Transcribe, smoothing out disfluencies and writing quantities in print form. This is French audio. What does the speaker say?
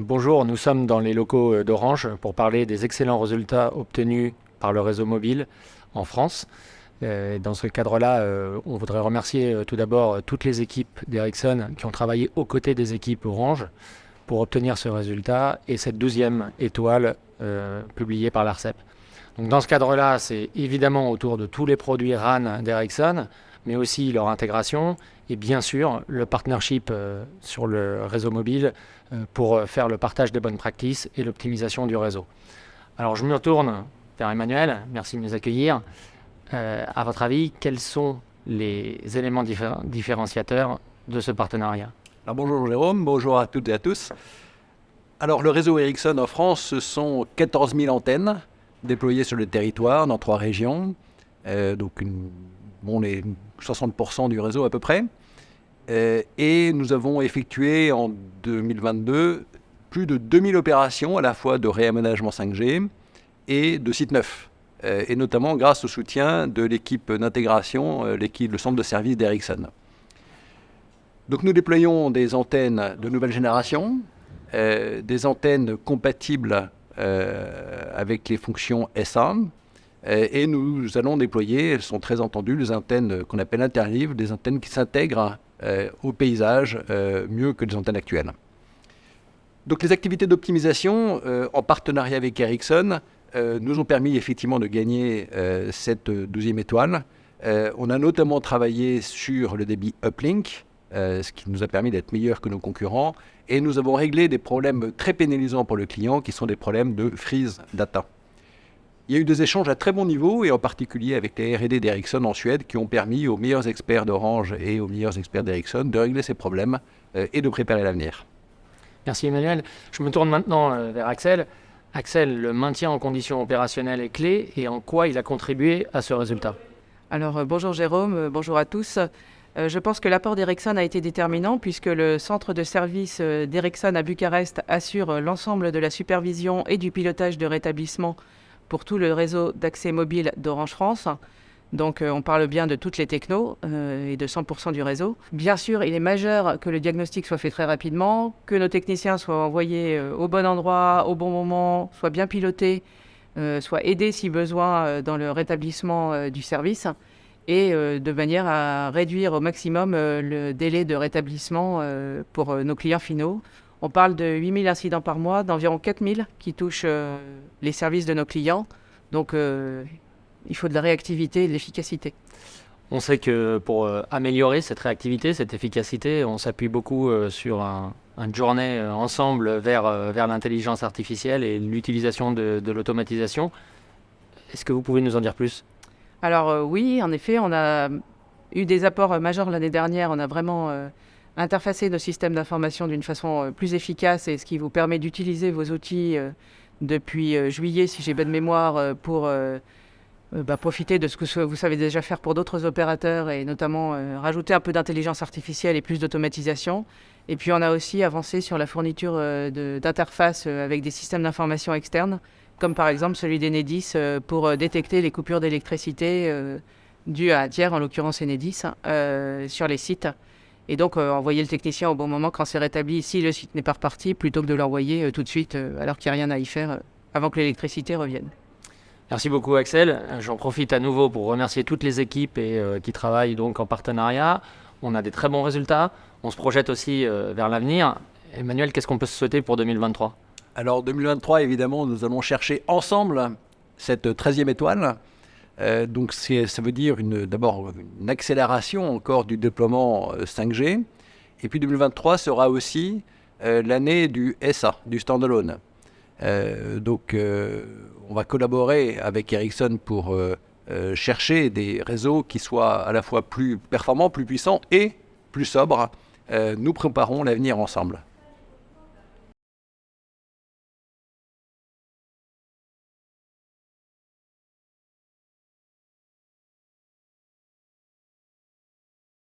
Bonjour, nous sommes dans les locaux d'Orange pour parler des excellents résultats obtenus par le réseau mobile en France. Dans ce cadre-là, on voudrait remercier tout d'abord toutes les équipes d'Ericsson qui ont travaillé aux côtés des équipes Orange pour obtenir ce résultat et cette 12e étoile publiée par l'ARCEP. Donc dans ce cadre-là, c'est évidemment autour de tous les produits RAN d'Ericsson, mais aussi leur intégration et bien sûr le partnership sur le réseau mobile pour faire le partage des bonnes pratiques et l'optimisation du réseau. Alors je me retourne vers Emmanuel, merci de nous accueillir. À votre avis, quels sont les éléments différenciateurs de ce partenariat? Alors bonjour Jérôme, bonjour à toutes et à tous. Alors le réseau Ericsson en France, ce sont 14 000 antennes déployées sur le territoire dans 3 régions, donc les 60% du réseau à peu près. Et nous avons effectué en 2022 plus de 2000 opérations à la fois de réaménagement 5G et de sites neufs, et notamment grâce au soutien de l'équipe d'intégration, le centre de service d'Ericsson. Donc nous déployons des antennes de nouvelle génération, des antennes compatibles avec les fonctions SA, et nous allons déployer, elles sont très entendues, les antennes qu'on appelle interlive, des antennes qui s'intègrent au paysage mieux que les antennes actuelles. Donc les activités d'optimisation en partenariat avec Ericsson nous ont permis effectivement de gagner cette 12e étoile. On a notamment travaillé sur le débit uplink, ce qui nous a permis d'être meilleurs que nos concurrents, et nous avons réglé des problèmes très pénalisants pour le client qui sont des problèmes de freeze data. Il y a eu des échanges à très bon niveau, et en particulier avec les R&D d'Ericsson en Suède, qui ont permis aux meilleurs experts d'Orange et aux meilleurs experts d'Ericsson de régler ces problèmes et de préparer l'avenir. Merci Emmanuel. Je me tourne maintenant vers Axel. Axel, le maintien en conditions opérationnelles est clé, et en quoi il a contribué à ce résultat? Alors bonjour Jérôme, bonjour à tous. Je pense que l'apport d'Ericsson a été déterminant puisque le centre de service d'Ericsson à Bucarest assure l'ensemble de la supervision et du pilotage de rétablissement pour tout le réseau d'accès mobile d'Orange France. Donc on parle bien de toutes les technos et de 100% du réseau. Bien sûr, il est majeur que le diagnostic soit fait très rapidement, que nos techniciens soient envoyés au bon endroit, au bon moment, soient bien pilotés, soient aidés si besoin dans le rétablissement du service, et de manière à réduire au maximum le délai de rétablissement pour nos clients finaux. On parle de 8000 incidents par mois, d'environ 4000 qui touchent les services de nos clients. Donc il faut de la réactivité et de l'efficacité. On sait que pour améliorer cette réactivité, cette efficacité, on s'appuie beaucoup sur une journée ensemble vers l'intelligence artificielle et l'utilisation de l'automatisation. Est-ce que vous pouvez nous en dire plus? Alors oui, en effet, on a eu des apports majeurs l'année dernière. On a vraiment interfacé nos systèmes d'information d'une façon plus efficace, et ce qui vous permet d'utiliser vos outils depuis juillet, si j'ai bonne mémoire, pour profiter de ce que vous savez déjà faire pour d'autres opérateurs, et notamment rajouter un peu d'intelligence artificielle et plus d'automatisation. Et puis on a aussi avancé sur la fourniture d'interfaces avec des systèmes d'information externes, comme par exemple celui d'Enedis pour détecter les coupures d'électricité dues à un tiers, en l'occurrence Enedis, sur les sites. Et donc envoyer le technicien au bon moment quand c'est rétabli, si le site n'est pas reparti, plutôt que de l'envoyer tout de suite alors qu'il n'y a rien à y faire avant que l'électricité revienne. Merci beaucoup Axel. J'en profite à nouveau pour remercier toutes les équipes qui travaillent donc en partenariat. On a des très bons résultats. On se projette aussi vers l'avenir. Emmanuel, qu'est-ce qu'on peut se souhaiter pour 2023? Alors 2023, évidemment, nous allons chercher ensemble cette 13e étoile. Donc ça veut dire d'abord une accélération encore du déploiement 5G. Et puis 2023 sera aussi l'année du SA, du standalone. Donc on va collaborer avec Ericsson pour chercher des réseaux qui soient à la fois plus performants, plus puissants et plus sobres. Nous préparons l'avenir ensemble.